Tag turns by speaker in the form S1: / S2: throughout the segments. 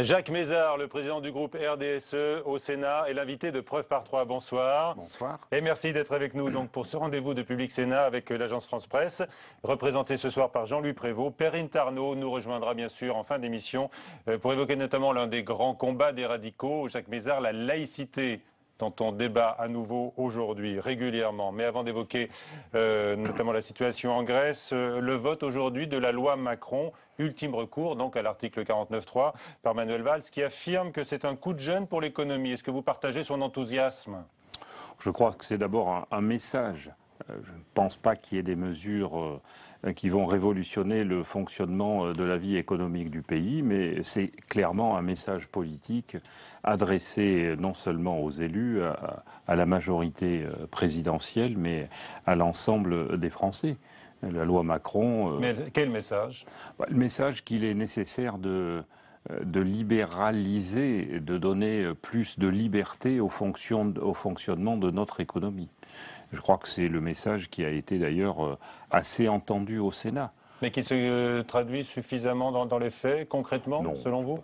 S1: Jacques Mézard, le président du groupe RDSE au Sénat, est l'invité de Preuve par Trois. Bonsoir.
S2: Bonsoir.
S1: Et merci d'être avec nous donc, pour ce rendez-vous de Public Sénat avec l'agence France Presse, représenté ce soir par Jean-Louis Prévost. Perrine Tarnaud nous rejoindra bien sûr en fin d'émission pour évoquer notamment l'un des grands combats des radicaux, Jacques Mézard, la laïcité, dont on débat à nouveau aujourd'hui régulièrement. Mais avant d'évoquer notamment la situation en Grèce, le vote aujourd'hui de la loi Macron, ultime recours donc à l'article 49.3 par Manuel Valls, qui affirme que c'est un coup de jeune pour l'économie. Est-ce que vous partagez son enthousiasme?
S2: Je crois que c'est d'abord un message. Je ne pense pas qu'il y ait des mesures qui vont révolutionner le fonctionnement de la vie économique du pays, mais c'est clairement un message politique adressé non seulement aux élus, à la majorité présidentielle, mais à l'ensemble des Français. La loi Macron...
S1: Mais quel message?
S2: Le message qu'il est nécessaire de libéraliser, de donner plus de liberté au fonctionnement de notre économie. Je crois que c'est le message qui a été d'ailleurs assez entendu au Sénat.
S1: Mais qui se traduit suffisamment dans les faits, concrètement,
S2: Non,
S1: selon vous?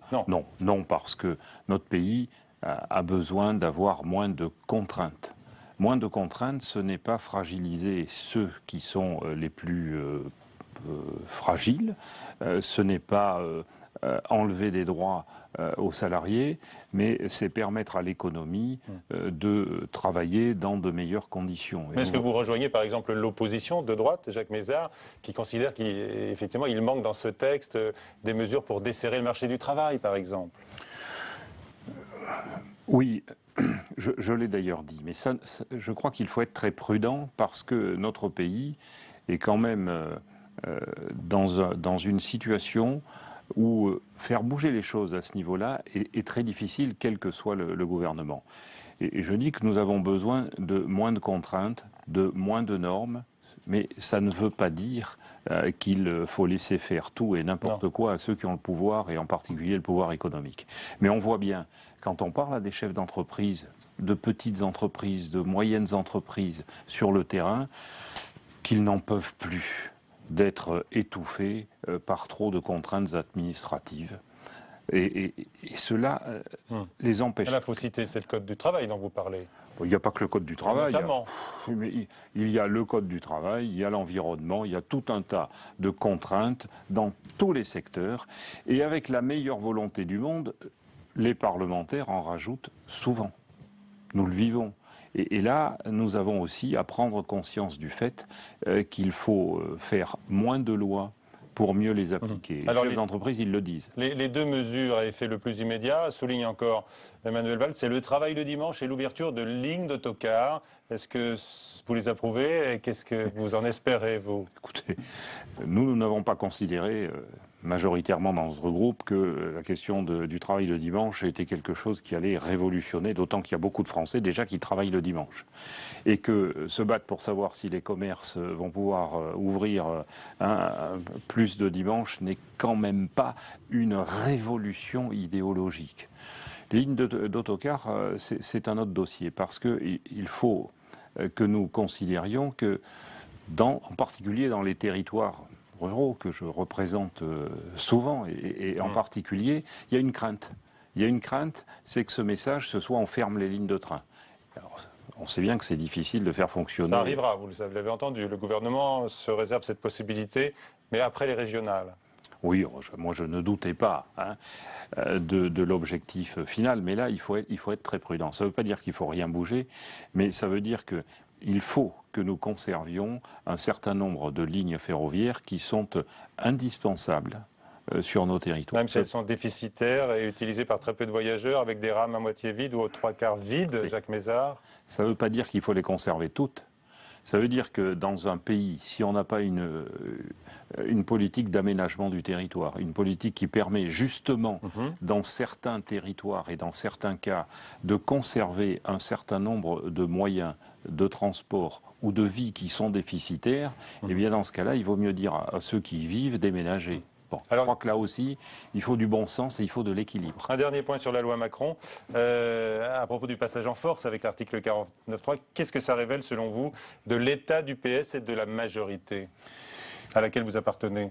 S2: Non, parce que notre pays a besoin d'avoir moins de contraintes. Moins de contraintes, ce n'est pas fragiliser ceux qui sont les plus fragiles, ce n'est pas enlever des droits aux salariés, mais c'est permettre à l'économie de travailler dans de meilleures conditions.
S1: Mais est-ce que vous rejoignez par exemple l'opposition de droite, Jacques Mézard, qui considère qu'effectivement il manque dans ce texte des mesures pour desserrer le marché du travail, par exemple?
S2: Oui, je l'ai d'ailleurs dit, mais je crois qu'il faut être très prudent parce que notre pays est quand même dans une situation où faire bouger les choses à ce niveau-là est très difficile, quel que soit le gouvernement. Et je dis que nous avons besoin de moins de contraintes, de moins de normes, mais ça ne veut pas dire qu'il faut laisser faire tout et n'importe quoi à ceux qui ont le pouvoir, et en particulier le pouvoir économique. Mais on voit bien, quand on parle à des chefs d'entreprise, de petites entreprises, de moyennes entreprises sur le terrain, qu'ils n'en peuvent plus d'être étouffés par trop de contraintes administratives. Et cela les empêche.
S1: Là, il faut citer, c'est le Code du travail dont vous parlez.
S2: Il n'y a pas que le Code du travail.
S1: Notamment.
S2: Il y a le Code du travail, il y a l'environnement, il y a tout un tas de contraintes dans tous les secteurs. Et avec la meilleure volonté du monde, les parlementaires en rajoutent souvent. Nous le vivons. Et là, nous avons aussi à prendre conscience du fait qu'il faut faire moins de lois pour mieux les appliquer. Les chefs d'entreprise, ils le disent.
S1: Les deux mesures à effet le plus immédiat, souligne encore Emmanuel Valls, c'est le travail le dimanche et l'ouverture de lignes d'autocars. Est-ce que vous les approuvez et qu'est-ce que vous en espérez, vous?
S2: Écoutez, nous n'avons pas considéré majoritairement dans notre groupe que la question du travail le dimanche était quelque chose qui allait révolutionner, d'autant qu'il y a beaucoup de Français déjà qui travaillent le dimanche. Et que se battre pour savoir si les commerces vont pouvoir ouvrir plus de dimanche n'est quand même pas une révolution idéologique. Les lignes d'autocar, c'est un autre dossier, parce qu'il faut que nous considérions que, en particulier dans les territoires ruraux que je représente souvent, et en particulier, il y a une crainte. Il y a une crainte, c'est que ce message, ce soit on ferme les lignes de train. Alors, on sait bien que c'est difficile de faire fonctionner.
S1: Ça arrivera, vous l'avez entendu. Le gouvernement se réserve cette possibilité, mais après les régionales.
S2: Oui, moi je ne doutais pas de l'objectif final, mais là il faut être très prudent. Ça ne veut pas dire qu'il ne faut rien bouger, mais ça veut dire qu'il faut que nous conservions un certain nombre de lignes ferroviaires qui sont indispensables sur nos territoires.
S1: Même si elles sont déficitaires et utilisées par très peu de voyageurs, avec des rames à moitié vides ou aux trois quarts vides, Jacques Mézard.
S2: Ça ne veut pas dire qu'il faut les conserver toutes. Ça veut dire que dans un pays, si on n'a pas une politique d'aménagement du territoire, une politique qui permet justement, dans certains territoires et dans certains cas, de conserver un certain nombre de moyens de transport ou de vie qui sont déficitaires, eh bien dans ce cas-là, il vaut mieux dire à ceux qui y vivent déménager. Bon, alors, je crois que là aussi, il faut du bon sens et il faut de l'équilibre.
S1: Un dernier point sur la loi Macron. À propos du passage en force avec l'article 49.3, qu'est-ce que ça révèle, selon vous, de l'état du PS et de la majorité à laquelle vous appartenez?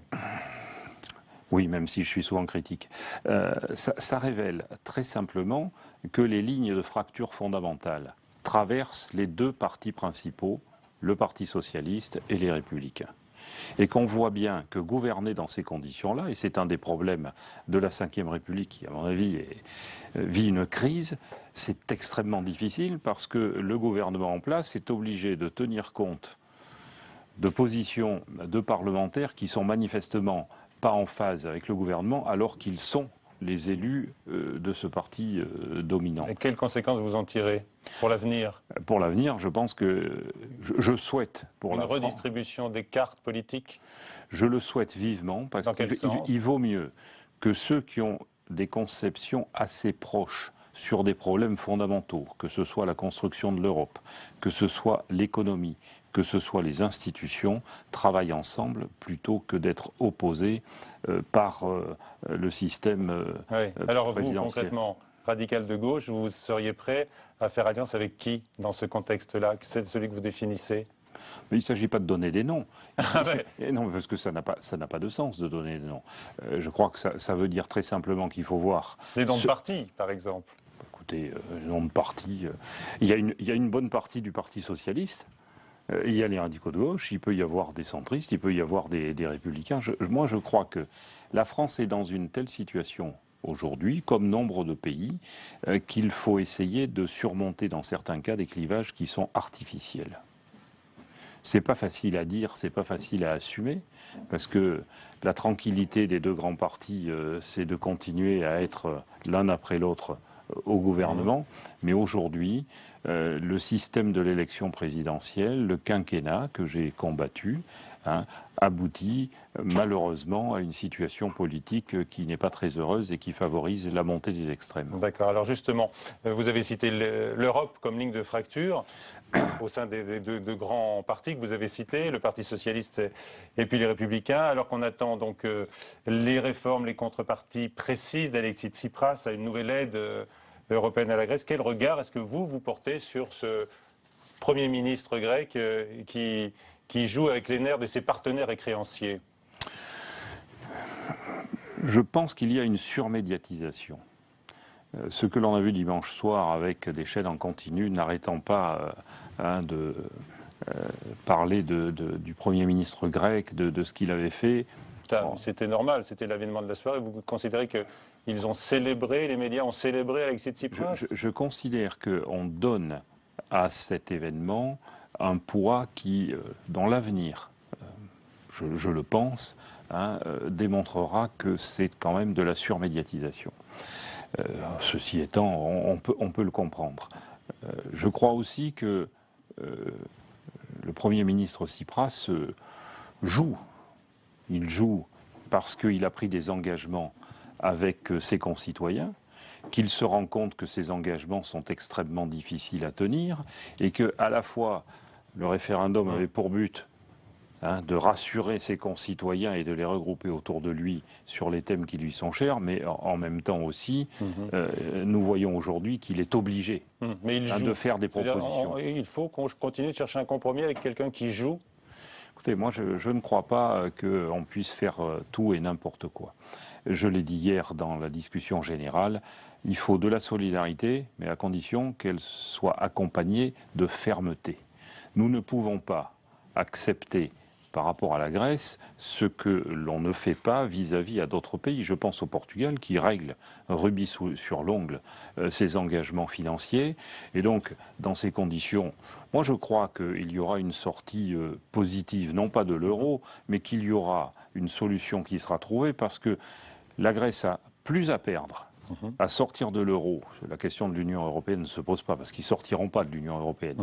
S2: Oui, même si je suis souvent critique. Ça révèle très simplement que les lignes de fracture fondamentales traversent les deux partis principaux, le Parti socialiste et les Républicains. Et qu'on voit bien que gouverner dans ces conditions-là, et c'est un des problèmes de la Ve République qui, à mon avis, vit une crise, c'est extrêmement difficile parce que le gouvernement en place est obligé de tenir compte de positions de parlementaires qui sont manifestement pas en phase avec le gouvernement alors qu'ils sont les élus de ce parti dominant.
S1: Et quelles conséquences vous en tirez pour l'avenir?
S2: Pour l'avenir, je pense que je souhaite pour
S1: Une
S2: la France...
S1: redistribution des cartes politiques?
S2: Je le souhaite vivement parce
S1: Dans quel sens?
S2: qu'il vaut mieux que ceux qui ont des conceptions assez proches sur des problèmes fondamentaux, que ce soit la construction de l'Europe, que ce soit l'économie, que ce soit les institutions, travaillent ensemble plutôt que d'être opposés par le système
S1: Oui. Alors vous,
S2: présidentiel.
S1: concrètement, radical de gauche, vous seriez prêt à faire alliance avec qui dans ce contexte-là? C'est celui que vous définissez?
S2: Mais il ne s'agit pas de donner des noms.
S1: Ah ouais.
S2: Non, parce que ça n'a pas de sens de donner des noms. Je crois que ça veut dire très simplement qu'il faut voir...
S1: Des noms de partis, par exemple.
S2: Écoutez, nom de parti... il y a une bonne partie du Parti socialiste. Il y a les radicaux de gauche, il peut y avoir des centristes, il peut y avoir des républicains. Moi, je crois que la France est dans une telle situation aujourd'hui, comme nombre de pays, qu'il faut essayer de surmonter dans certains cas des clivages qui sont artificiels. C'est pas facile à dire, c'est pas facile à assumer, parce que la tranquillité des deux grands partis, c'est de continuer à être l'un après l'autre au gouvernement. Mais aujourd'hui, le système de l'élection présidentielle, le quinquennat que j'ai combattu, aboutit malheureusement à une situation politique qui n'est pas très heureuse et qui favorise la montée des extrêmes.
S1: D'accord. Alors justement, vous avez cité l'Europe comme ligne de fracture au sein des deux grands partis que vous avez cités, le Parti socialiste et puis les Républicains, alors qu'on attend donc les réformes, les contreparties précises d'Alexis Tsipras à une nouvelle aide européenne à la Grèce. Quel regard est-ce que vous portez sur ce Premier ministre grec qui joue avec les nerfs de ses partenaires et créanciers?
S2: Je pense qu'il y a une surmédiatisation. Ce que l'on a vu dimanche soir avec des chaînes en continu n'arrêtant pas de parler du Premier ministre grec, de ce qu'il avait fait.
S1: Bon. C'était normal, c'était l'avènement de la soirée. Vous considérez qu'ils ont célébré, les médias ont célébré Alexis Tsipras?
S2: Je considère qu'on donne à cet événement un poids qui, dans l'avenir, je le pense, démontrera que c'est quand même de la surmédiatisation. Ceci étant, on peut le comprendre. Je crois aussi que le Premier ministre Tsipras joue. Il joue parce qu'il a pris des engagements avec ses concitoyens, qu'il se rend compte que ces engagements sont extrêmement difficiles à tenir et que, à la fois, le référendum avait pour but de rassurer ses concitoyens et de les regrouper autour de lui sur les thèmes qui lui sont chers, mais en même temps aussi, nous voyons aujourd'hui qu'il est obligé de faire des propositions.
S1: Il faut qu'on continue de chercher un compromis avec quelqu'un qui joue.
S2: Écoutez, moi je ne crois pas qu'on puisse faire tout et n'importe quoi. Je l'ai dit hier dans la discussion générale, il faut de la solidarité, mais à condition qu'elle soit accompagnée de fermeté. Nous ne pouvons pas accepter par rapport à la Grèce ce que l'on ne fait pas vis-à-vis à d'autres pays. Je pense au Portugal qui règle rubis sur l'ongle ses engagements financiers. Et donc, dans ces conditions, moi je crois qu'il y aura une sortie positive, non pas de l'euro, mais qu'il y aura une solution qui sera trouvée parce que la Grèce a plus à perdre à sortir de l'euro. La question de l'Union européenne ne se pose pas parce qu'ils ne sortiront pas de l'Union européenne,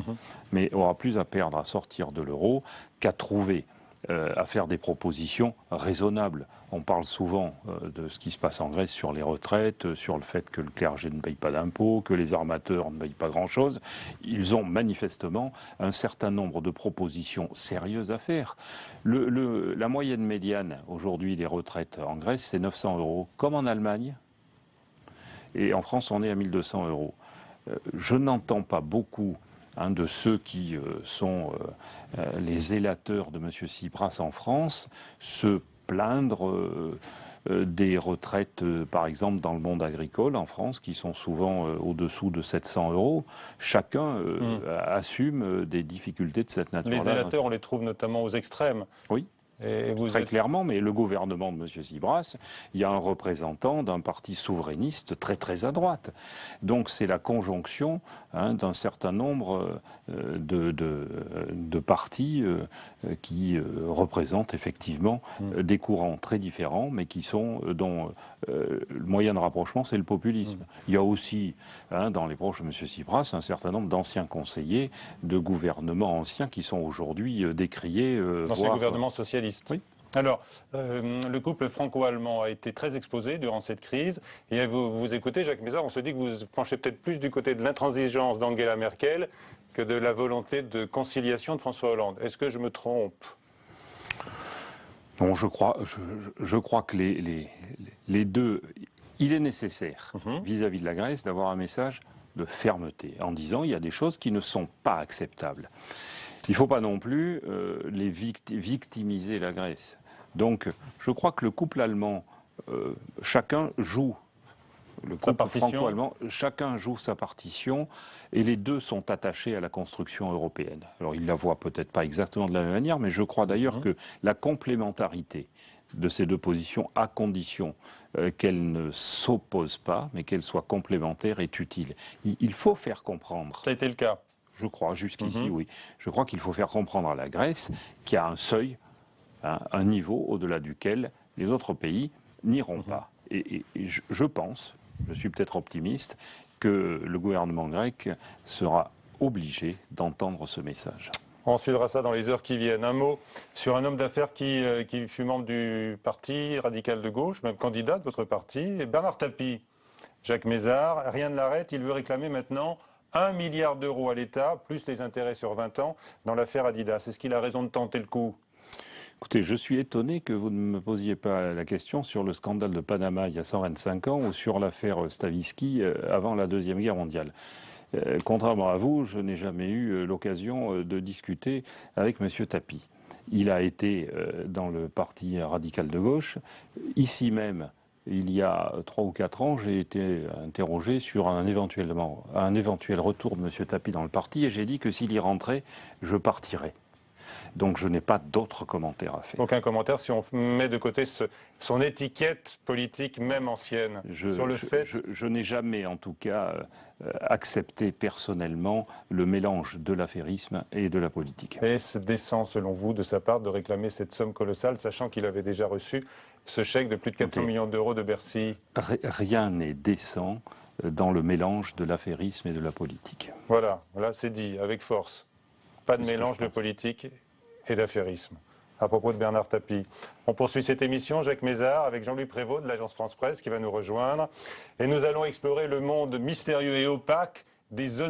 S2: mais aura plus à perdre à sortir de l'euro qu'à trouver, à faire des propositions raisonnables. On parle souvent de ce qui se passe en Grèce sur les retraites, sur le fait que le clergé ne paye pas d'impôts, que les armateurs ne payent pas grand-chose. Ils ont manifestement un certain nombre de propositions sérieuses à faire. La moyenne médiane aujourd'hui des retraites en Grèce, c'est 900 €, comme en Allemagne. Et en France, on est à 1 200 €. Je n'entends pas beaucoup de ceux qui sont les zélateurs de M. Tsipras en France se plaindre des retraites, par exemple dans le monde agricole en France, qui sont souvent au-dessous de 700 €. Chacun assume des difficultés de cette nature-là.
S1: Les zélateurs, on les trouve notamment aux extrêmes.
S2: Oui.
S1: Et vous
S2: Très clairement, mais le gouvernement de M. Tsipras, il y a un représentant d'un parti souverainiste très à droite. Donc c'est la conjonction d'un certain nombre de partis qui représentent effectivement des courants très différents, mais qui sont dont le moyen de rapprochement, c'est le populisme. Il y a aussi, dans les proches de M. Tsipras, un certain nombre d'anciens conseillers de gouvernements anciens qui sont aujourd'hui décriés.
S1: L'ancien gouvernement socialiste.
S2: Oui.
S1: Alors, le couple franco-allemand a été très exposé durant cette crise. Et vous écoutez, Jacques Mézard, on se dit que vous penchez peut-être plus du côté de l'intransigeance d'Angela Merkel que de la volonté de conciliation de François Hollande. Est-ce que je me trompe ?
S2: Non, je crois que les deux, il est nécessaire vis-à-vis de la Grèce d'avoir un message de fermeté en disant il y a des choses qui ne sont pas acceptables. Il ne faut pas non plus victimiser la Grèce. Donc, je crois que le couple allemand, chacun joue. Le couple franco-allemand, chacun joue sa partition et les deux sont attachés à la construction européenne. Alors, ils ne la voient peut-être pas exactement de la même manière, mais je crois d'ailleurs que la complémentarité de ces deux positions, à condition qu'elles ne s'opposent pas, mais qu'elles soient complémentaires, est utile. Il faut faire comprendre.
S1: Ça a été le cas.
S2: Je crois, jusqu'ici, oui. Je crois qu'il faut faire comprendre à la Grèce qu'il y a un seuil, un niveau au-delà duquel les autres pays n'iront pas. Et je pense, je suis peut-être optimiste, que le gouvernement grec sera obligé d'entendre ce message.
S1: On suivra ça dans les heures qui viennent. Un mot sur un homme d'affaires qui fut membre du parti radical de gauche, même candidat de votre parti, Bernard Tapie. Jacques Mézard, rien ne l'arrête, il veut réclamer maintenant 1 milliard d'euros à l'État, plus les intérêts sur 20 ans, dans l'affaire Adidas. Est-ce qu'il a raison de tenter le coup ?
S2: Écoutez, je suis étonné que vous ne me posiez pas la question sur le scandale de Panama il y a 125 ans ou sur l'affaire Stavisky avant la Deuxième Guerre mondiale. Contrairement à vous, je n'ai jamais eu l'occasion de discuter avec M. Tapie. Il a été dans le parti radical de gauche, ici même. Il y a 3 ou 4 ans, j'ai été interrogé sur un éventuel retour de M. Tapie dans le parti et j'ai dit que s'il y rentrait, je partirais. Donc je n'ai pas d'autres commentaires à faire.
S1: Aucun commentaire si on met de côté son étiquette politique, même ancienne, sur le fait...
S2: Je n'ai jamais, en tout cas, accepté personnellement le mélange de l'affairisme et de la politique.
S1: Est-ce décent, selon vous, de sa part, de réclamer cette somme colossale, sachant qu'il avait déjà reçu ce chèque de plus de 400 millions d'euros de Bercy?
S2: Rien n'est décent dans le mélange de l'affairisme et de la politique.
S1: Voilà, c'est dit, avec force. Pas de mélange de politique et d'affairisme. À propos de Bernard Tapie. On poursuit cette émission, Jacques Mézard, avec Jean-Louis Prévost de l'agence France-Presse qui va nous rejoindre. Et nous allons explorer le monde mystérieux et opaque des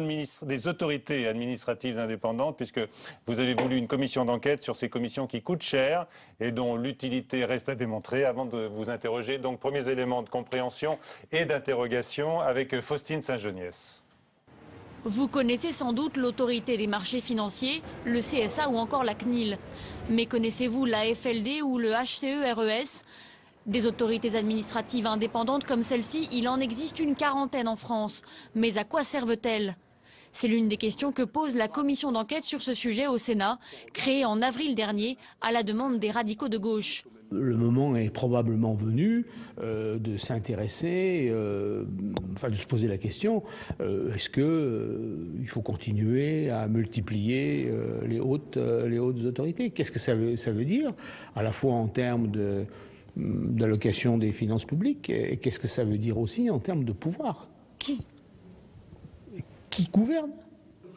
S1: autorités administratives indépendantes, puisque vous avez voulu une commission d'enquête sur ces commissions qui coûtent cher et dont l'utilité reste à démontrer. Avant de vous interroger, donc premiers éléments de compréhension et d'interrogation avec Faustine Saint-Geniès.
S3: Vous connaissez sans doute l'autorité des marchés financiers, le CSA ou encore la CNIL. Mais connaissez-vous la FLD ou le HCE-RES? Des autorités administratives indépendantes comme celle-ci, il en existe une quarantaine en France. Mais à quoi servent-elles? C'est l'une des questions que pose la commission d'enquête sur ce sujet au Sénat, créée en avril dernier à la demande des radicaux de gauche.
S4: Le moment est probablement venu de s'intéresser, de se poser la question, est-ce qu'il faut continuer à multiplier les hautes autorités? Qu'est-ce que ça veut dire, à la fois en termes d'allocation des finances publiques, et qu'est-ce que ça veut dire aussi en termes de pouvoir? Qui gouverne?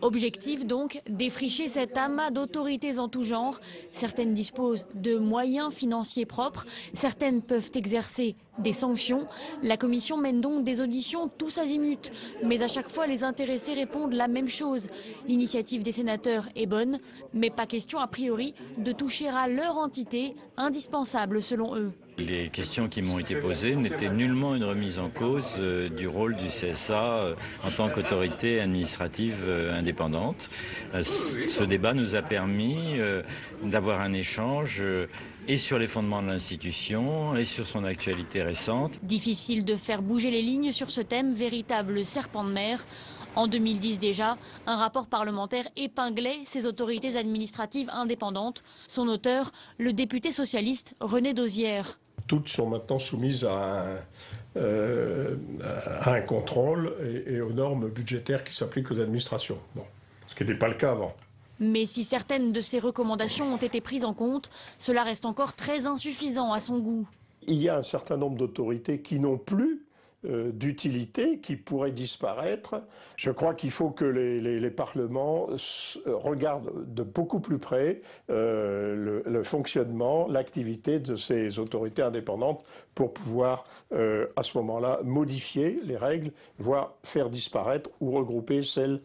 S3: Objectif donc, défricher cet amas d'autorités en tout genre. Certaines disposent de moyens financiers propres, certaines peuvent exercer des sanctions. La commission mène donc des auditions tous azimuts. Mais à chaque fois, les intéressés répondent la même chose. L'initiative des sénateurs est bonne, mais pas question a priori de toucher à leur entité, indispensable selon eux.
S5: Les questions qui m'ont été posées n'étaient nullement une remise en cause du rôle du CSA en tant qu'autorité administrative indépendante. Ce débat nous a permis d'avoir un échange et sur les fondements de l'institution et sur son actualité récente.
S3: Difficile de faire bouger les lignes sur ce thème, véritable serpent de mer. En 2010 déjà, un rapport parlementaire épinglait ces autorités administratives indépendantes. Son auteur, le député socialiste René Dosière.
S6: Toutes sont maintenant soumises à un contrôle et aux normes budgétaires qui s'appliquent aux administrations. Bon, ce qui n'était pas le cas avant.
S3: Mais si certaines de ces recommandations ont été prises en compte, cela reste encore très insuffisant à son goût.
S6: Il y a un certain nombre d'autorités qui n'ont plus d'utilité, qui pourraient disparaître. Je crois qu'il faut que les parlements regardent de beaucoup plus près le fonctionnement, l'activité de ces autorités indépendantes pour pouvoir, à ce moment-là, modifier les règles, voire faire disparaître ou regrouper celles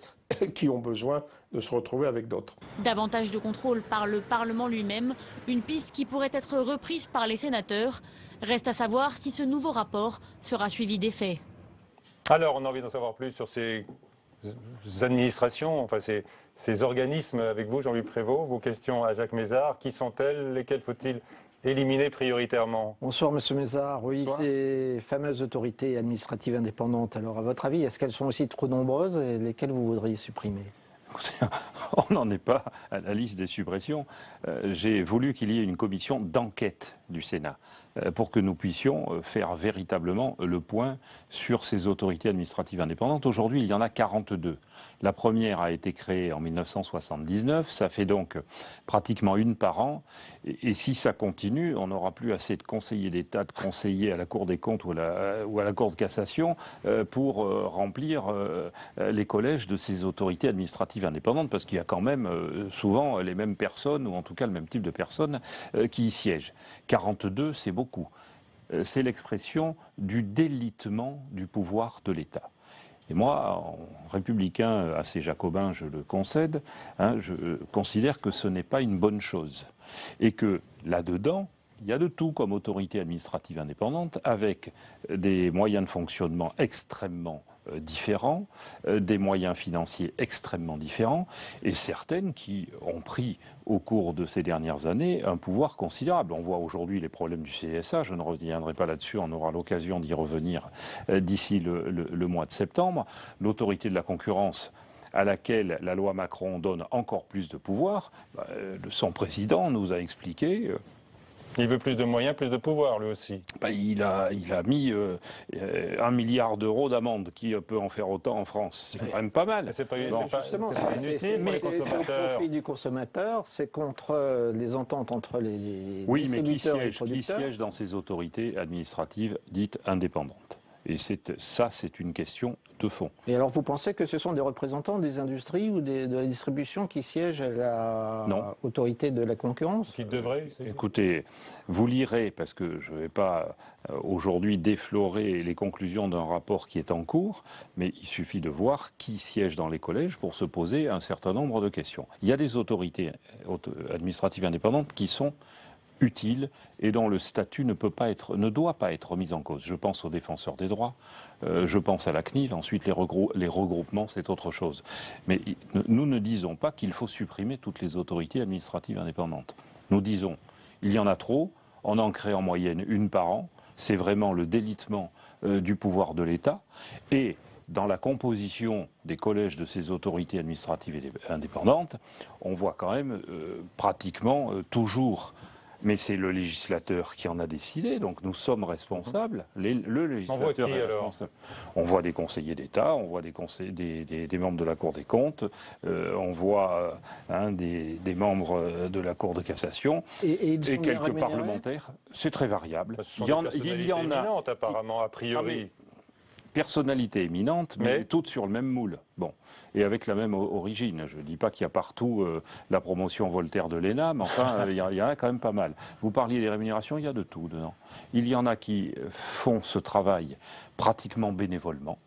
S6: qui ont besoin de se retrouver avec d'autres.
S3: Davantage de contrôle par le Parlement lui-même, une piste qui pourrait être reprise par les sénateurs. Reste à savoir si ce nouveau rapport sera suivi des faits.
S1: Alors, on a envie d'en savoir plus sur ces administrations, enfin ces organismes avec vous, Jean-Louis Prévost. Vos questions à Jacques Mézard, qui sont-elles? Lesquelles faut-il éliminer prioritairement?
S7: Bonsoir, Monsieur Mézard. Oui, ces fameuses autorités administratives indépendantes, alors à votre avis, est-ce qu'elles sont aussi trop nombreuses et lesquelles vous voudriez supprimer?
S2: On n'en est pas à la liste des suppressions. J'ai voulu qu'il y ait une commission d'enquête du Sénat pour que nous puissions faire véritablement le point sur ces autorités administratives indépendantes. Aujourd'hui, il y en a 42. La première a été créée en 1979. Ça fait donc pratiquement une par an. Et si ça continue, on n'aura plus assez de conseillers d'État, de conseillers à la Cour des comptes ou à la Cour de cassation pour remplir les collèges de ces autorités administratives indépendantes, parce qu'il y a quand même souvent les mêmes personnes, ou en tout cas le même type de personnes qui y siègent. 42, c'est beaucoup. C'est l'expression du délitement du pouvoir de l'État. Et moi, en républicain assez jacobin, je le concède, je considère que ce n'est pas une bonne chose. Et que là-dedans, il y a de tout comme autorité administrative indépendante, avec des moyens de fonctionnement extrêmement différents, des moyens financiers extrêmement différents, et certaines qui ont pris au cours de ces dernières années un pouvoir considérable. On voit aujourd'hui les problèmes du CSA, je ne reviendrai pas là-dessus, on aura l'occasion d'y revenir d'ici le mois de septembre. L'autorité de la concurrence, à laquelle la loi Macron donne encore plus de pouvoir, son président nous a expliqué...
S1: Il veut plus de moyens, plus de pouvoir, lui aussi.
S2: Il a mis 1 milliard d'euros d'amende. Qui peut en faire autant en France? C'est quand même pas mal.
S1: C'est pas,
S7: Justement,
S1: inutile pour les consommateurs.
S7: C'est au profit du consommateur, c'est contre les ententes entre les distributeurs et les producteurs.
S2: Qui siège dans ces autorités administratives dites indépendantes? Et ça, c'est une question de fond.
S7: Et alors, vous pensez que ce sont des représentants des industries ou de la distribution qui siègent à la autorité de la concurrence?
S1: Qui devraient.
S2: Écoutez, vous lirez, parce que je ne vais pas aujourd'hui déflorer les conclusions d'un rapport qui est en cours, mais il suffit de voir qui siège dans les collèges pour se poser un certain nombre de questions. Il y a des autorités administratives indépendantes qui sont utiles et dont le statut ne doit pas être mis en cause. Je pense aux défenseurs des droits, je pense à la CNIL, ensuite les regroupements, c'est autre chose. Mais nous ne disons pas qu'il faut supprimer toutes les autorités administratives indépendantes. Nous disons, il y en a trop, on en crée en moyenne une par an, c'est vraiment le délitement du pouvoir de l'État, et dans la composition des collèges de ces autorités administratives indépendantes, on voit quand même pratiquement toujours... Mais c'est le législateur qui en a décidé, donc nous sommes responsables. Le législateur est responsable. On voit des conseillers d'État, on voit des membres de la Cour des comptes, on voit des membres de la Cour de cassation et quelques parlementaires. C'est très variable.
S1: Il y en a apparemment, a priori.
S2: Personnalité éminente, mais toutes sur le même moule. Bon, et avec la même origine. Je ne dis pas qu'il y a partout la promotion Voltaire de l'ENA, mais enfin, il y en a quand même pas mal. Vous parliez des rémunérations, il y a de tout dedans. Il y en a qui font ce travail pratiquement bénévolement.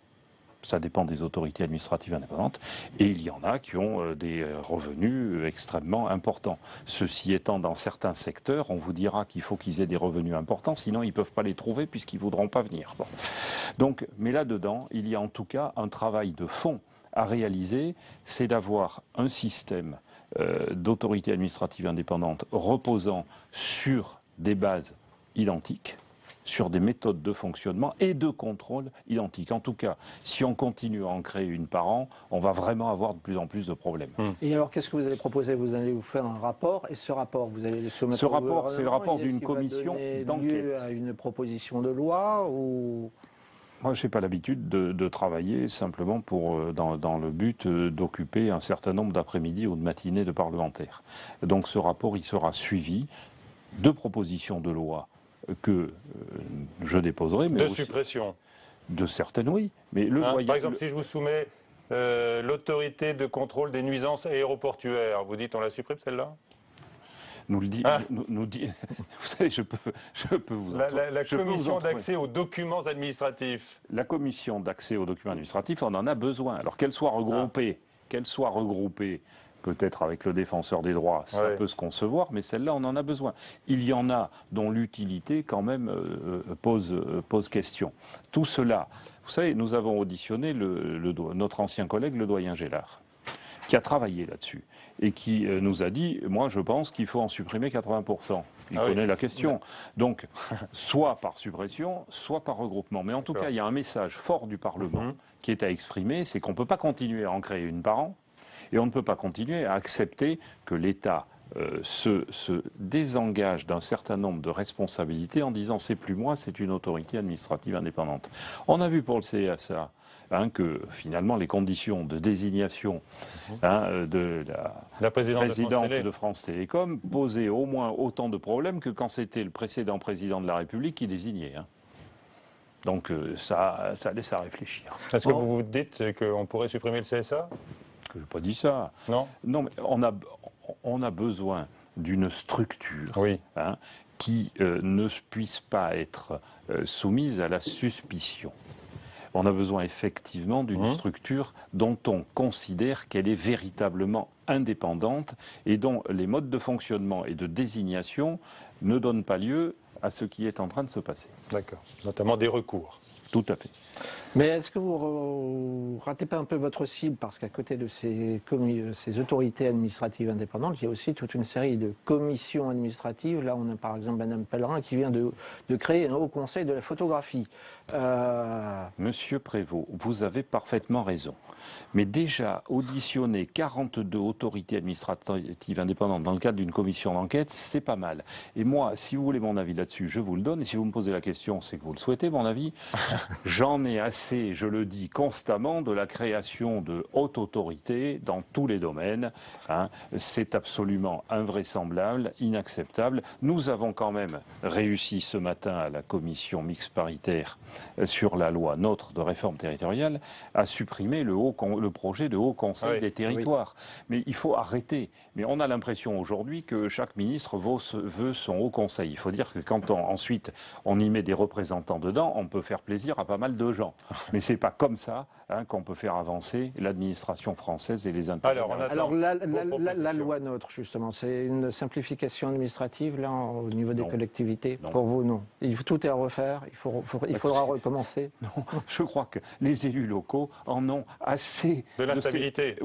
S2: Ça dépend des autorités administratives indépendantes. Et il y en a qui ont des revenus extrêmement importants. Ceci étant, dans certains secteurs, on vous dira qu'il faut qu'ils aient des revenus importants, sinon ils ne peuvent pas les trouver puisqu'ils ne voudront pas venir. Bon. Donc, mais là-dedans, il y a en tout cas un travail de fond à réaliser, c'est d'avoir un système d'autorité administrative indépendante reposant sur des bases identiques, sur des méthodes de fonctionnement et de contrôle identiques. En tout cas, si on continue à en créer une par an, on va vraiment avoir de plus en plus de problèmes.
S7: Et alors, qu'est-ce que vous allez proposer? Vous allez vous faire un rapport, et ce rapport, vous allez le soumettre
S2: Ce
S7: au
S2: rapport, c'est le rapport
S7: gouvernement,
S2: d'une commission d'enquête.
S7: lieu à une proposition de loi ou...
S2: Moi, je n'ai pas l'habitude de travailler simplement dans le but d'occuper un certain nombre d'après-midi ou de matinées de parlementaires. Donc ce rapport, il sera suivi de propositions de loi que je déposerai. Mais
S1: de
S2: aussi,
S1: suppression.
S2: De certaines, oui. Mais
S1: par exemple, si je vous soumets l'autorité de contrôle des nuisances aéroportuaires, vous dites on la supprime celle-là?
S2: nous dit, vous savez, je peux vous...
S1: La commission d'accès aux documents administratifs.
S2: La commission d'accès aux documents administratifs, on en a besoin. Alors qu'elle soit regroupée, peut-être avec le défenseur des droits, ça peut se concevoir, mais celle-là, on en a besoin. Il y en a dont l'utilité, quand même, pose question. Tout cela, vous savez, nous avons auditionné notre ancien collègue, le doyen Gélard, qui a travaillé là-dessus et qui nous a dit, moi je pense qu'il faut en supprimer 80%. Il connaît la question. Donc, soit par suppression, soit par regroupement. Mais en tout cas, il y a un message fort du Parlement qui est à exprimer, c'est qu'on ne peut pas continuer à en créer une par an, et on ne peut pas continuer à accepter que l'État se désengage d'un certain nombre de responsabilités en disant c'est plus moi, c'est une autorité administrative indépendante. On a vu pour le CSA que finalement les conditions de désignation de la présidente de France Télécom posaient au moins autant de problèmes que quand c'était le précédent président de la République qui désignait. Donc ça laisse à réfléchir.
S1: Est-ce que vous vous dites qu'on pourrait supprimer le CSA?
S2: Je n'ai pas dit ça.
S1: Non.
S2: Non, mais on a besoin d'une structure qui ne puisse pas être soumise à la suspicion. On a besoin effectivement d'une structure dont on considère qu'elle est véritablement indépendante et dont les modes de fonctionnement et de désignation ne donnent pas lieu à ce qui est en train de se passer.
S1: D'accord. Notamment des recours.
S2: Tout à fait.
S7: Mais est-ce que vous ratez pas un peu votre cible? Parce qu'à côté de ces autorités administratives indépendantes, il y a aussi toute une série de commissions administratives. Là, on a par exemple Mme Pellerin qui vient de créer un haut conseil de la photographie.
S2: Monsieur Prévost, vous avez parfaitement raison. Mais déjà, auditionner 42 autorités administratives indépendantes dans le cadre d'une commission d'enquête, c'est pas mal. Et moi, si vous voulez mon avis là-dessus, je vous le donne. Et si vous me posez la question, c'est que vous le souhaitez, mon avis. J'en ai assez, je le dis constamment, de la création de hautes autorités dans tous les domaines. C'est absolument invraisemblable, inacceptable. Nous avons quand même réussi ce matin à la commission mixte paritaire sur la loi NOTRe de réforme territoriale à supprimer le projet de haut conseil des territoires. Mais il faut arrêter. Mais on a l'impression aujourd'hui que chaque ministre veut son haut conseil. Il faut dire que quand ensuite on y met des représentants dedans, on peut faire plaisir à pas mal de gens. Mais c'est pas comme ça qu'on peut faire avancer l'administration française et les intérêts.
S7: Alors la loi NOTRe, justement, c'est une simplification administrative là au niveau des collectivités. Non. Pour vous, non. Tout est à refaire. Il faudra recommencer.
S2: Non, je crois que les élus locaux en ont assez
S1: de l'instabilité.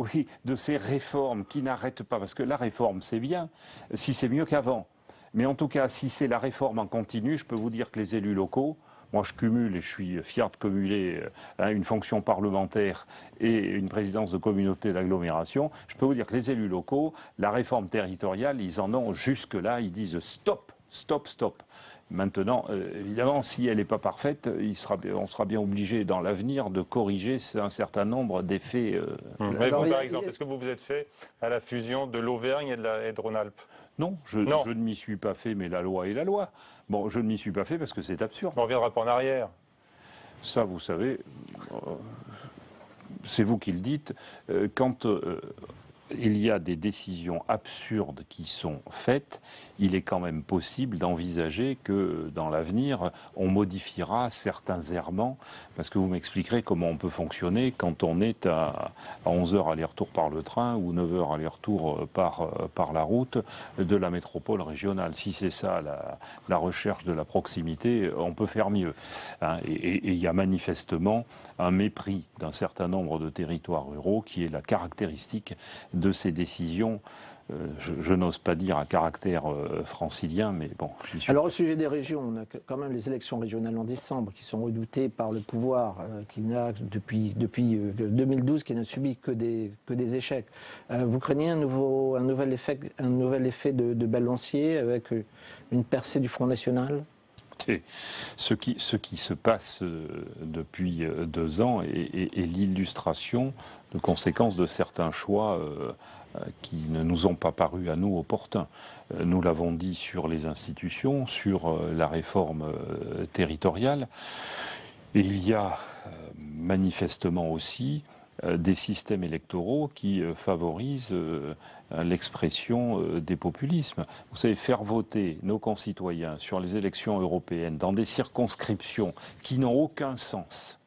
S2: De ces réformes qui n'arrêtent pas. Parce que la réforme, c'est bien, si c'est mieux qu'avant. Mais en tout cas, si c'est la réforme en continu, je peux vous dire que les élus locaux, moi je cumule et je suis fier de cumuler une fonction parlementaire et une présidence de communauté d'agglomération, je peux vous dire que les élus locaux, la réforme territoriale, ils en ont jusque-là, ils disent stop, stop, stop. Maintenant, évidemment, si elle n'est pas parfaite, on sera bien obligé dans l'avenir de corriger un certain nombre d'effets.
S1: Mais vous, par exemple, est-ce que vous vous êtes fait à la fusion de l'Auvergne et de Rhône-Alpes?
S2: Non, je ne m'y suis pas fait, mais la loi est la loi. Bon, je ne m'y suis pas fait parce que c'est absurde.
S1: On ne reviendra pas en arrière.
S2: Ça, vous savez, c'est vous qui le dites. Quand il y a des décisions absurdes qui sont faites, il est quand même possible d'envisager que dans l'avenir, on modifiera certains errements, parce que vous m'expliquerez comment on peut fonctionner quand on est à 11 heures aller-retour par le train ou 9 heures aller-retour par la route de la métropole régionale. Si c'est ça la recherche de la proximité, on peut faire mieux. Hein. Et il y a manifestement un mépris d'un certain nombre de territoires ruraux qui est la caractéristique de ces décisions, je n'ose pas dire à caractère francilien, mais bon.
S7: Alors au sujet des régions, on a quand même les élections régionales en décembre qui sont redoutées par le pouvoir qui n'a depuis 2012 qui n'a subi que des échecs. Vous craignez un nouvel effet de balancier avec une percée du Front National ?
S2: Ce qui se passe depuis 2 ans est l'illustration de conséquences de certains choix qui ne nous ont pas paru à nous opportuns. Nous l'avons dit sur les institutions, sur la réforme territoriale. Et il y a manifestement aussi des systèmes électoraux qui favorisent l'expression des populismes. Vous savez, faire voter nos concitoyens sur les élections européennes dans des circonscriptions qui n'ont aucun sens,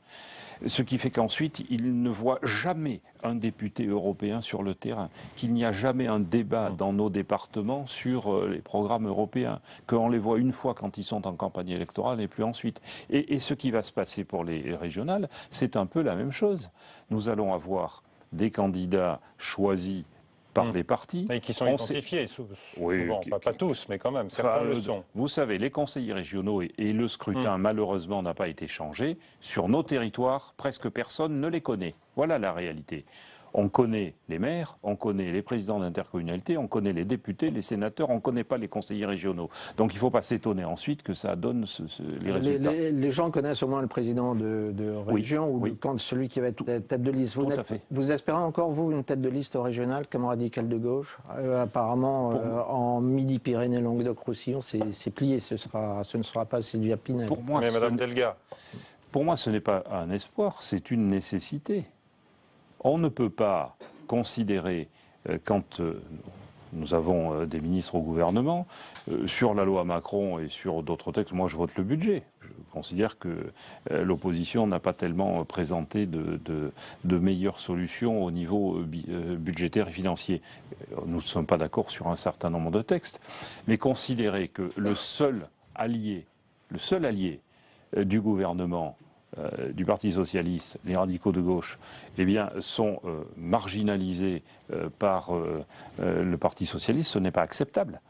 S2: ce qui fait qu'ensuite, ils ne voient jamais un député européen sur le terrain, qu'il n'y a jamais un débat dans nos départements sur les programmes européens, qu'on les voit une fois quand ils sont en campagne électorale et plus ensuite. Et ce qui va se passer pour les régionales, c'est un peu la même chose. Nous allons avoir des candidats choisis par les partis.
S1: Et qui sont identifiés, souvent, oui, pas tous, mais quand même, certains le sont.
S2: Vous savez, les conseillers régionaux et le scrutin, malheureusement, n'a pas été changé. Sur nos territoires, presque personne ne les connaît. Voilà la réalité. On connaît les maires, on connaît les présidents d'intercommunalité, on connaît les députés, les sénateurs, on ne connaît pas les conseillers régionaux. Donc il ne faut pas s'étonner ensuite que ça donne les résultats.
S7: Les gens connaissent au moins le président de région ou celui qui va être tête de liste. Vous espérez encore, vous, une tête de liste régionale comme radical de gauche apparemment, en Midi-Pyrénées, Languedoc-Roussillon, c'est plié, ce ne sera pas Sylvia Pinel.
S1: Mais Madame Delga.
S2: Pour moi, ce n'est pas un espoir, c'est une nécessité. On ne peut pas considérer, quand nous avons des ministres au gouvernement, sur la loi Macron et sur d'autres textes, moi je vote le budget. Je considère que l'opposition n'a pas tellement présenté de meilleures solutions au niveau budgétaire et financier. Nous ne sommes pas d'accord sur un certain nombre de textes, mais considérer que le seul allié du gouvernement, du Parti socialiste, les radicaux de gauche, eh bien, sont marginalisés par le Parti socialiste, ce n'est pas acceptable.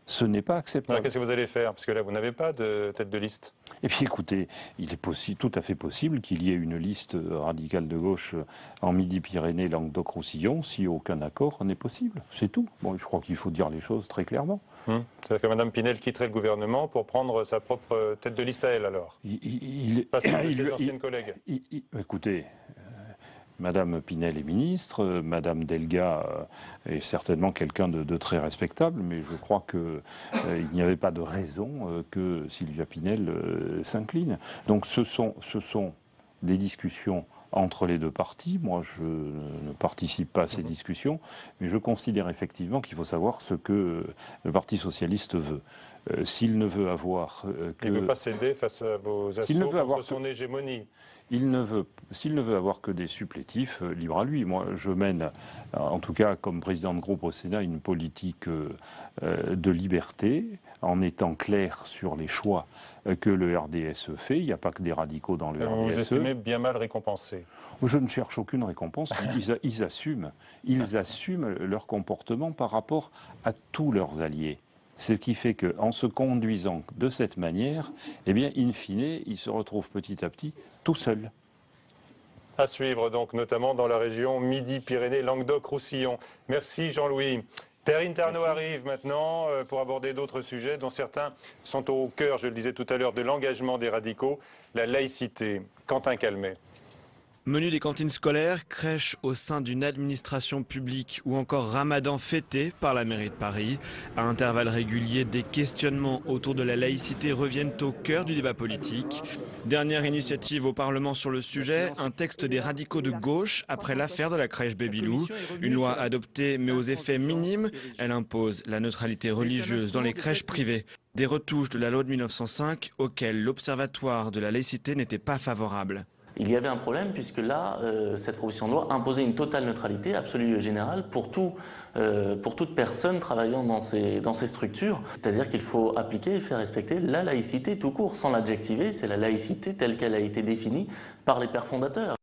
S2: Ce n'est pas acceptable.
S1: Qu'est-ce que vous allez faire? Parce que là, vous n'avez pas de tête de liste.
S2: Et puis écoutez, il est tout à fait possible qu'il y ait une liste radicale de gauche en Midi-Pyrénées, Languedoc-Roussillon, si aucun accord n'est possible. C'est tout. Bon, je crois qu'il faut dire les choses très clairement.
S1: C'est-à-dire que Mme Pinel quitterait le gouvernement pour prendre sa propre tête de liste à elle, alors? Pas celle de ses anciennes collègues.
S2: Écoutez... Madame Pinel est ministre, Madame Delga est certainement quelqu'un de très respectable, mais je crois qu'il n'y avait pas de raison que Sylvia Pinel s'incline. Donc ce sont des discussions entre les deux partis. Moi, je ne participe pas à ces discussions, mais je considère effectivement qu'il faut savoir ce que le Parti socialiste veut. S'il ne veut avoir que...
S1: Il ne veut pas céder face à vos assauts contre son hégémonie.
S2: S'il ne veut avoir que des supplétifs, libre à lui. Moi, je mène, en tout cas comme président de groupe au Sénat, une politique de liberté, en étant clair sur les choix que le RDSE fait. Il n'y a pas que des radicaux dans le RDSE.
S1: Vous estimez bien mal récompensé?
S2: Je ne cherche aucune récompense. Ils assument leur comportement par rapport à tous leurs alliés. Ce qui fait qu'en se conduisant de cette manière, eh bien, in fine, ils se retrouvent petit à petit tout seuls.
S1: À suivre donc, notamment dans la région Midi-Pyrénées, Languedoc-Roussillon. Merci Jean-Louis. Perrine Tarnaud arrive maintenant pour aborder d'autres sujets dont certains sont au cœur, je le disais tout à l'heure, de l'engagement des radicaux, la laïcité. Quentin Calmet.
S8: Menu des cantines scolaires, crèches au sein d'une administration publique ou encore ramadan fêté par la mairie de Paris. À intervalles réguliers, des questionnements autour de la laïcité reviennent au cœur du débat politique. Dernière initiative au Parlement sur le sujet, un texte des radicaux de gauche après l'affaire de la crèche Babylou. Une loi adoptée mais aux effets minimes, elle impose la neutralité religieuse dans les crèches privées. Des retouches de la loi de 1905 auxquelles l'Observatoire de la laïcité n'était pas favorable.
S9: Il y avait un problème puisque là, cette proposition de loi imposait une totale neutralité absolue et générale pour toute personne travaillant dans ces structures. C'est-à-dire qu'il faut appliquer et faire respecter la laïcité tout court, sans l'adjectiver. C'est la laïcité telle qu'elle a été définie par les pères fondateurs.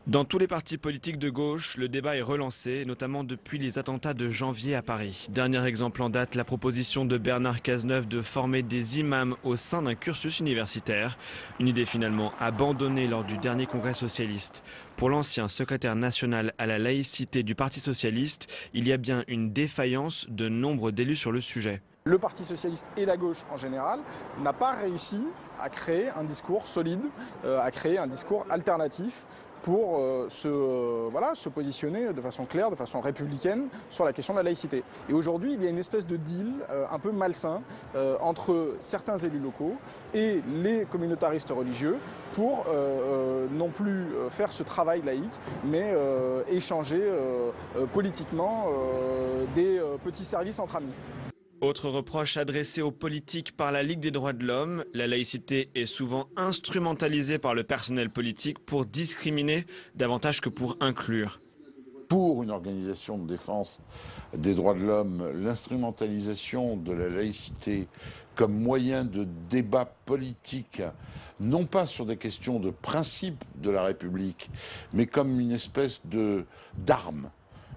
S8: Dans tous les partis politiques de gauche, le débat est relancé, notamment depuis les attentats de janvier à Paris. Dernier exemple en date, la proposition de Bernard Cazeneuve de former des imams au sein d'un cursus universitaire. Une idée finalement abandonnée lors du dernier congrès socialiste. Pour l'ancien secrétaire national à la laïcité du Parti socialiste, il y a bien une défaillance de nombre d'élus sur le sujet.
S10: Le Parti socialiste et la gauche en général n'a pas réussi à créer un discours solide, à créer un discours alternatif pour se positionner de façon claire, de façon républicaine sur la question de la laïcité. Et aujourd'hui, il y a une espèce de deal un peu malsain entre certains élus locaux et les communautaristes religieux pour non plus faire ce travail laïque, mais échanger politiquement des petits services entre amis.
S8: Autre reproche adressé aux politiques par la Ligue des droits de l'homme, la laïcité est souvent instrumentalisée par le personnel politique pour discriminer davantage que pour inclure.
S11: Pour une organisation de défense des droits de l'homme, l'instrumentalisation de la laïcité comme moyen de débat politique, non pas sur des questions de principe de la République, mais comme une espèce d'arme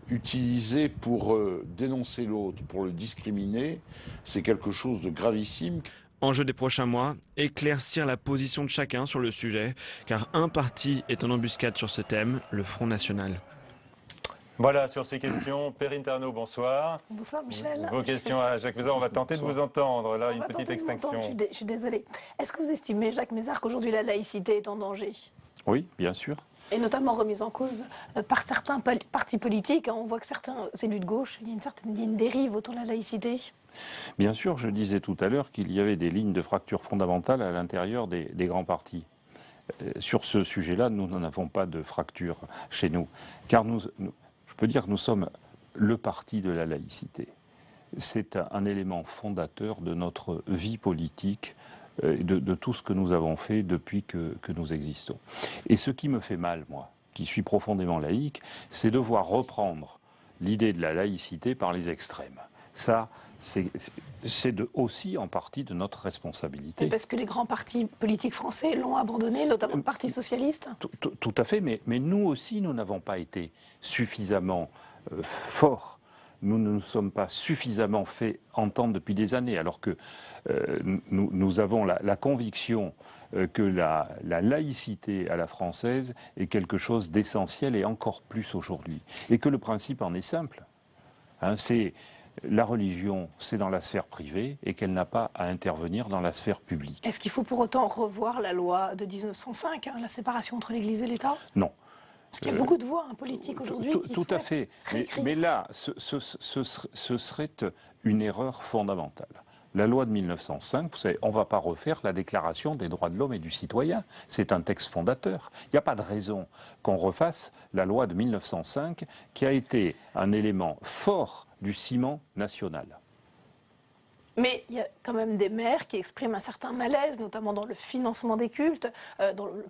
S11: utilisé pour dénoncer l'autre, pour le discriminer, c'est quelque chose de gravissime.
S8: Enjeu des prochains mois, éclaircir la position de chacun sur le sujet, car un parti est en embuscade sur ce thème, le Front National.
S1: Voilà, sur ces questions, Perrine Tarnaud, bonsoir.
S12: Bonsoir Michel.
S1: Vos questions à Jacques Mézard, on va tenter de vous entendre. Là, une petite extinction.
S12: Je suis désolée. Est-ce que vous estimez, Jacques Mézard, qu'aujourd'hui la laïcité est en danger ?
S2: Oui, bien sûr.
S12: Et notamment remise en cause par certains partis politiques. On voit que certains élus de gauche, il y a une dérive autour de la laïcité.
S2: Bien sûr, je disais tout à l'heure qu'il y avait des lignes de fracture fondamentales à l'intérieur des grands partis. Sur ce sujet-là, nous n'en avons pas de fracture chez nous. Car je peux dire que nous sommes le parti de la laïcité. C'est un élément fondateur de notre vie politique, de tout ce que nous avons fait depuis que nous existons. Et ce qui me fait mal, moi, qui suis profondément laïque, c'est de voir reprendre l'idée de la laïcité par les extrêmes. Ça, c'est aussi en partie de notre responsabilité.
S12: Et parce que les grands partis politiques français l'ont abandonné, notamment le Parti socialiste.
S2: Tout à fait, mais nous aussi, nous n'avons pas été suffisamment forts. Nous ne nous sommes pas suffisamment fait entendre depuis des années, alors que nous avons la conviction que la laïcité à la française est quelque chose d'essentiel et encore plus aujourd'hui. Et que le principe en est simple. C'est la religion, c'est dans la sphère privée et qu'elle n'a pas à intervenir dans la sphère publique.
S12: Est-ce qu'il faut pour autant revoir la loi de 1905, la séparation entre l'Église et l'État ?
S2: Non.
S12: Parce qu'il y a beaucoup de voix politiques aujourd'hui qui
S2: tout à fait. Mais là, ce serait une erreur fondamentale. La loi de 1905, vous savez, on ne va pas refaire la Déclaration des droits de l'homme et du citoyen. C'est un texte fondateur. Il n'y a pas de raison qu'on refasse la loi de 1905, qui a été un élément fort du ciment national.
S12: Mais il y a quand même des maires qui expriment un certain malaise, notamment dans le financement des cultes,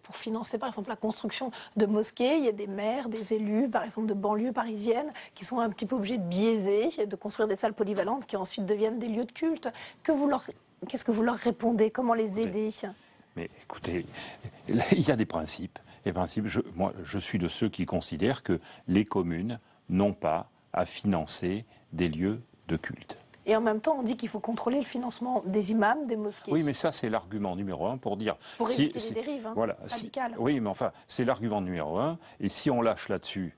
S12: pour financer par exemple la construction de mosquées. Il y a des maires, des élus, par exemple de banlieues parisiennes, qui sont un petit peu obligés de biaiser, de construire des salles polyvalentes qui ensuite deviennent des lieux de culte. Qu'est-ce que vous leur répondez ? Comment les aider ?
S2: Mais écoutez, il y a des principes. Moi, je suis de ceux qui considèrent que les communes n'ont pas à financer des lieux de culte.
S12: Et en même temps, on dit qu'il faut contrôler le financement des imams, des mosquées.
S2: Oui, mais ça, c'est l'argument numéro un pour dire...
S12: Pour éviter les dérives radicales.
S2: Oui, mais enfin, c'est l'argument numéro un. Et si on lâche là-dessus,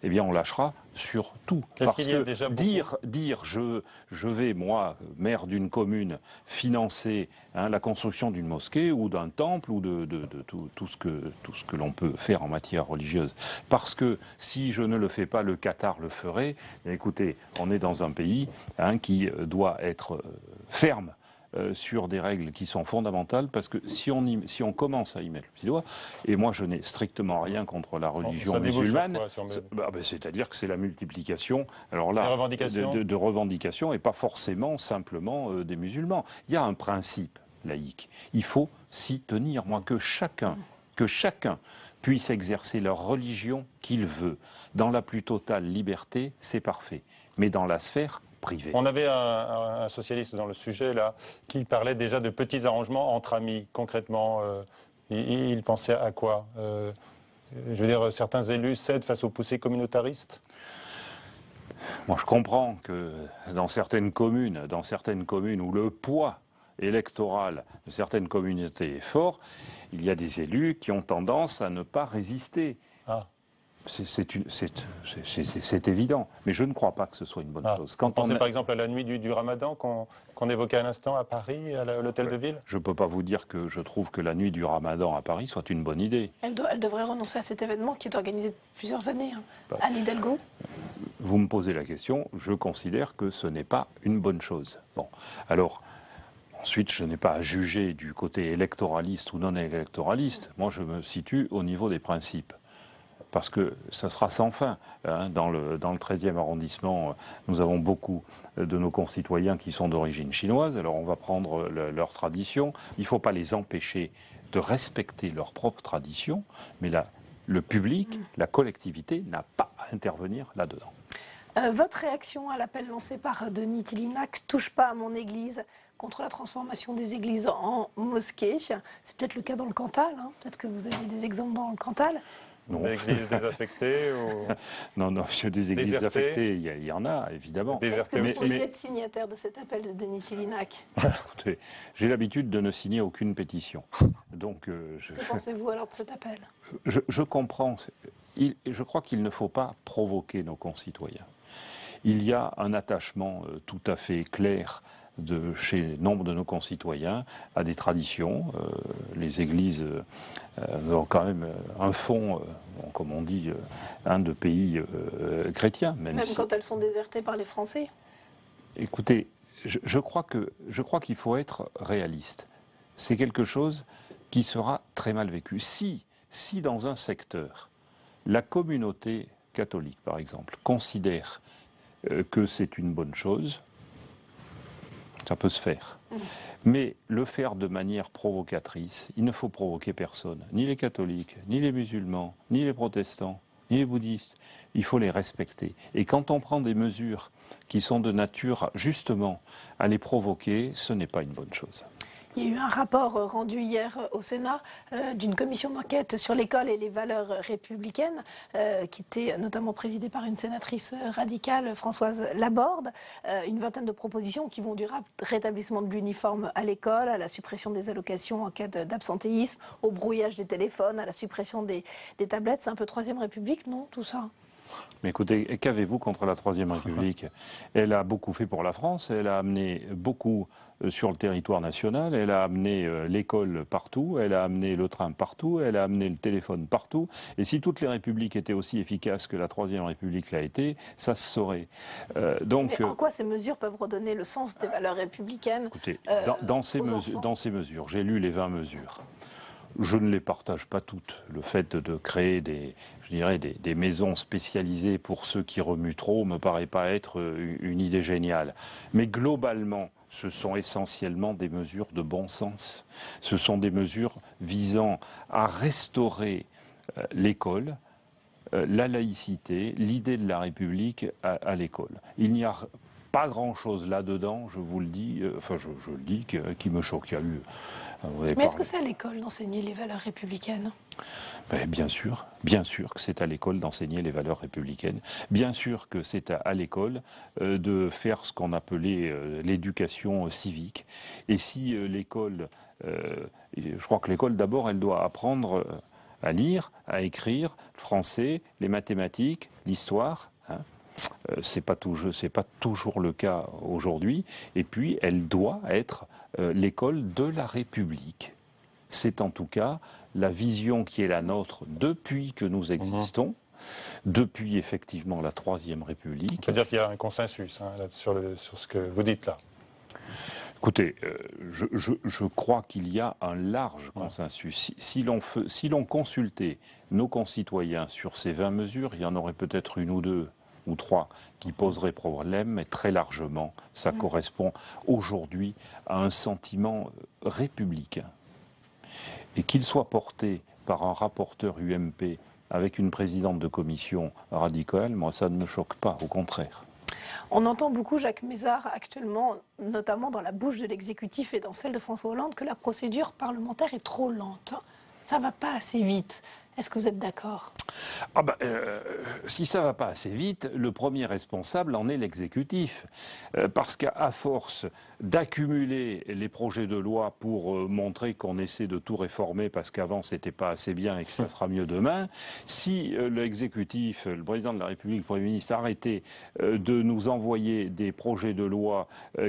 S2: eh bien on lâchera sur tout. Parce
S1: qu'il y a
S2: que
S1: déjà beaucoup
S2: dire je vais, moi, maire d'une commune, financer la construction d'une mosquée ou d'un temple ou de tout ce que l'on peut faire en matière religieuse. Parce que si je ne le fais pas, le Qatar le ferait. Écoutez, on est dans un pays qui doit être ferme sur des règles qui sont fondamentales, parce que si on commence à y mettre le petit doigt, et moi je n'ai strictement rien contre la religion musulmane, c'est-à-dire que c'est la multiplication de revendications et pas forcément simplement des musulmans. Il y a un principe laïque, il faut s'y tenir, que chacun puisse exercer leur religion qu'il veut. Dans la plus totale liberté, c'est parfait, mais dans la sphère privée.
S1: On avait un socialiste dans le sujet, là, qui parlait déjà de petits arrangements entre amis. Concrètement, il pensait à quoi je veux dire, certains élus cèdent face aux poussées communautaristes?
S2: Moi, je comprends que dans certaines communes où le poids électoral de certaines communautés est fort, il y a des élus qui ont tendance à ne pas résister. C'est évident, mais je ne crois pas que ce soit une bonne chose.
S1: Quand on pensez par exemple à la nuit du Ramadan qu'on évoquait à l'instant à Paris, à l'hôtel de ville.
S2: Je ne peux pas vous dire que je trouve que la nuit du Ramadan à Paris soit une bonne idée.
S12: Elle devrait renoncer à cet événement qui est organisé depuis plusieurs années. Anne Hidalgo.
S2: Vous me posez la question, je considère que ce n'est pas une bonne chose. Bon, alors... Ensuite, je n'ai pas à juger du côté électoraliste ou non électoraliste. Moi, je me situe au niveau des principes. Parce que ça sera sans fin. Dans le 13e arrondissement, nous avons beaucoup de nos concitoyens qui sont d'origine chinoise. Alors on va prendre leurs traditions. Il ne faut pas les empêcher de respecter leurs propres traditions. Mais le public, la collectivité, n'a pas à intervenir là-dedans.
S12: Votre réaction à l'appel lancé par Denis Tillinac, touche pas à mon église, contre la transformation des églises en mosquées. C'est peut-être le cas dans le Cantal, peut-être que vous avez des exemples dans le Cantal.
S2: Non.
S1: Des églises désaffectées ou...
S2: Non, des églises désaffectées, il y en a, évidemment.
S12: Est-ce que vous pourriez être signataire de cet appel de Denis Tillinac?
S2: Écoutez, j'ai l'habitude de ne signer aucune pétition. Donc,
S12: que pensez-vous alors de cet appel?
S2: Je comprends. Je crois qu'il ne faut pas provoquer nos concitoyens. Il y a un attachement tout à fait clair chez nombre de nos concitoyens à des traditions. Les églises ont quand même un fond, comme on dit, de pays chrétiens. Même
S12: quand elles sont désertées par les Français?
S2: Écoutez, je crois qu'il faut être réaliste. C'est quelque chose qui sera très mal vécu. Si dans un secteur, la communauté catholique, par exemple, considère que c'est une bonne chose, ça peut se faire. Mais le faire de manière provocatrice, il ne faut provoquer personne. Ni les catholiques, ni les musulmans, ni les protestants, ni les bouddhistes. Il faut les respecter. Et quand on prend des mesures qui sont de nature, justement, à les provoquer, ce n'est pas une bonne chose.
S12: Il y a eu un rapport rendu hier au Sénat d'une commission d'enquête sur l'école et les valeurs républicaines, qui était notamment présidée par une sénatrice radicale, Françoise Laborde. Une vingtaine de propositions qui vont du rétablissement de l'uniforme à l'école, à la suppression des allocations en cas d'absentéisme, au brouillage des téléphones, à la suppression des tablettes. C'est un peu Troisième République, non, tout ça?
S2: Mais écoutez, qu'avez-vous contre la Troisième République? Elle a beaucoup fait pour la France, elle a amené beaucoup sur le territoire national, elle a amené l'école partout, elle a amené le train partout, elle a amené le téléphone partout. Et si toutes les républiques étaient aussi efficaces que la Troisième République l'a été, ça se saurait.
S12: Mais en quoi ces mesures peuvent redonner le sens des valeurs républicaines?
S2: Écoutez, dans ces mesures, j'ai lu les 20 mesures. Je ne les partage pas toutes. Le fait de créer des maisons spécialisées pour ceux qui remuent trop me paraît pas être une idée géniale. Mais globalement, ce sont essentiellement des mesures de bon sens. Ce sont des mesures visant à restaurer l'école, la laïcité, l'idée de la République à l'école. Il n'y a pas grand-chose là-dedans, je vous le dis, je le dis, qui me choque. Il y a eu...
S12: Mais est-ce que c'est à l'école d'enseigner les valeurs républicaines?
S2: Bien sûr que c'est à l'école d'enseigner les valeurs républicaines. Bien sûr que c'est à l'école de faire ce qu'on appelait l'éducation civique. Et si l'école, je crois que l'école d'abord, elle doit apprendre à lire, à écrire, le français, les mathématiques, l'histoire. C'est pas toujours le cas aujourd'hui. Et puis, elle doit être l'école de la République. C'est en tout cas la vision qui est la nôtre depuis que nous existons, depuis effectivement la Troisième République.
S1: On peut dire qu'il y a un consensus là, sur ce que vous dites là.
S2: Écoutez, je crois qu'il y a un large consensus. Si l'on consultait nos concitoyens sur ces 20 mesures, il y en aurait peut-être une ou deux ou trois qui poseraient problème, mais très largement, ça correspond aujourd'hui à un sentiment républicain. Et qu'il soit porté par un rapporteur UMP avec une présidente de commission radicale, moi ça ne me choque pas, au contraire.
S12: On entend beaucoup Jacques Mézard actuellement, notamment dans la bouche de l'exécutif et dans celle de François Hollande, que la procédure parlementaire est trop lente. Ça ne va pas assez vite. Est-ce que vous êtes d'accord ?
S2: Si ça ne va pas assez vite, le premier responsable en est l'exécutif. Parce qu'à force d'accumuler les projets de loi pour montrer qu'on essaie de tout réformer parce qu'avant c'était pas assez bien et que ça sera mieux demain, si l'exécutif, le président de la République, le Premier ministre, arrêtait de nous envoyer des projets de loi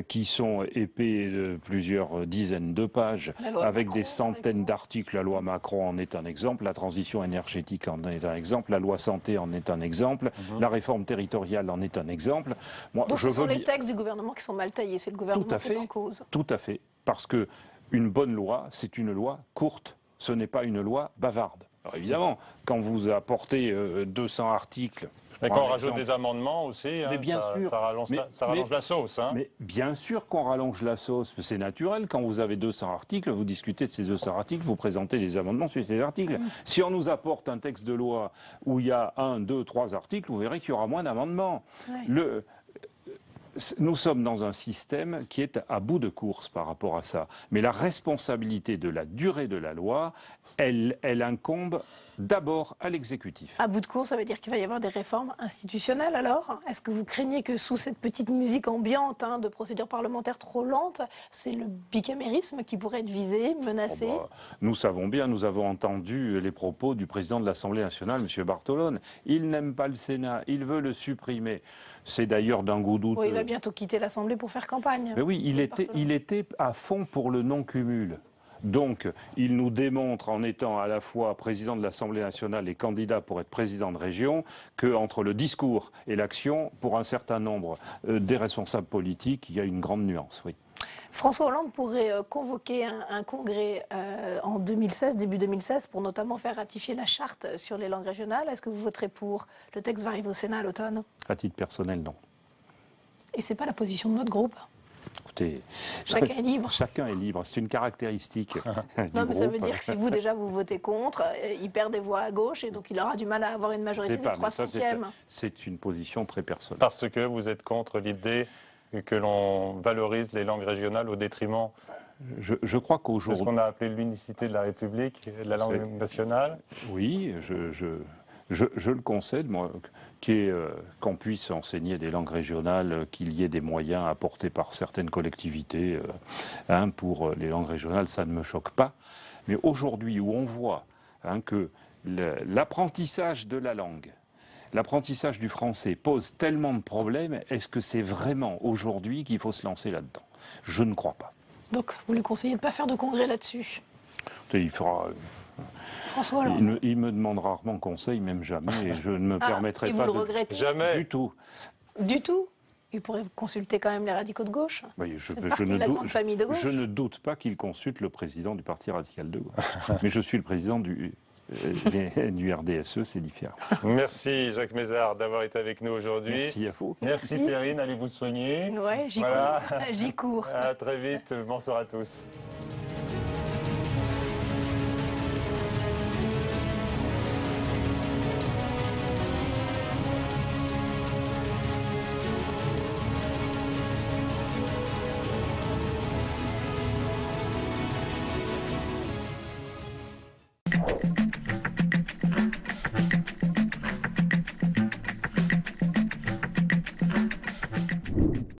S2: qui sont épais de plusieurs dizaines de pages, avec des centaines d'articles, la loi Macron en est un exemple, la transition énergétique en est un exemple, la loi santé en est un exemple, la réforme territoriale en est un exemple. Moi,
S12: donc ce sont les textes du gouvernement qui sont mal taillés, c'est le gouvernement qui est en cause.
S2: Tout à fait, parce qu'une bonne loi, c'est une loi courte, ce n'est pas une loi bavarde. Alors évidemment, quand vous apportez 200 articles...
S1: Et qu'on rajoute des amendements aussi,
S2: mais bien sûr,
S1: ça rallonge la sauce.
S2: Mais bien sûr qu'on rallonge la sauce, c'est naturel. Quand vous avez 200 articles, vous discutez de ces 200 articles, vous présentez des amendements sur ces articles. Si on nous apporte un texte de loi où il y a 1, 2, 3 articles, vous verrez qu'il y aura moins d'amendements. Nous sommes dans un système qui est à bout de course par rapport à ça. Mais la responsabilité de la durée de la loi, elle incombe d'abord à l'exécutif.
S12: À bout de course, ça veut dire qu'il va y avoir des réformes institutionnelles alors ? Est-ce que vous craignez que sous cette petite musique ambiante de procédure parlementaire trop lente, c'est le bicamérisme qui pourrait être visé, menacé ?
S2: Nous savons bien, nous avons entendu les propos du président de l'Assemblée nationale, M. Bartolone. Il n'aime pas le Sénat, il veut le supprimer. C'est d'ailleurs d'un goût douteux.
S12: Oui, il va bientôt quitter l'Assemblée pour faire campagne.
S2: Mais oui, il était à fond pour le non-cumul. Donc, il nous démontre, en étant à la fois président de l'Assemblée nationale et candidat pour être président de région, qu'entre le discours et l'action, pour un certain nombre des responsables politiques, il y a une grande nuance, oui.
S12: François Hollande pourrait convoquer un congrès en 2016, début 2016, pour notamment faire ratifier la charte sur les langues régionales. Est-ce que vous voterez pour ? Le texte va arriver au Sénat à l'automne.
S2: À titre personnel, non.
S12: Et ce n'est pas la position de notre groupe ?
S2: Écoutez,
S12: chacun est libre.
S2: Chacun est libre, c'est une caractéristique
S12: non, mais ça veut dire que si vous, déjà, vous votez contre, il perd des voix à gauche et donc il aura du mal à avoir une majorité de 3/5.
S2: C'est une position très personnelle.
S1: Parce que vous êtes contre l'idée que l'on valorise les langues régionales au détriment
S2: je crois qu'aujourd'hui...
S1: de ce qu'on a appelé l'unicité de la République, de la langue nationale.
S2: Oui, je le concède, moi, qu'on puisse enseigner des langues régionales, qu'il y ait des moyens apportés par certaines collectivités pour les langues régionales, ça ne me choque pas. Mais aujourd'hui, où on voit que l'apprentissage de la langue, l'apprentissage du français pose tellement de problèmes, est-ce que c'est vraiment aujourd'hui qu'il faut se lancer là-dedans ? Je ne crois pas.
S12: Donc, vous lui conseillez de ne pas faire de congrès là-dessus ?
S2: Il fera...
S12: François Hollande.
S2: Il me demande rarement conseil, même jamais, et je ne me permettrai pas de...
S1: Jamais.
S2: Du tout.
S12: Du tout ? Il pourrait consulter quand même les radicaux de gauche.
S2: Oui,
S12: je ne
S2: doute pas qu'il consulte le président du Parti radical de gauche. Mais je suis le président du RDSE, c'est différent.
S1: Merci Jacques Mézard d'avoir été avec nous aujourd'hui.
S2: Merci à vous.
S1: Merci Perrine, allez vous soigner.
S12: Ouais, j'y cours.
S1: À très vite, bonsoir à tous.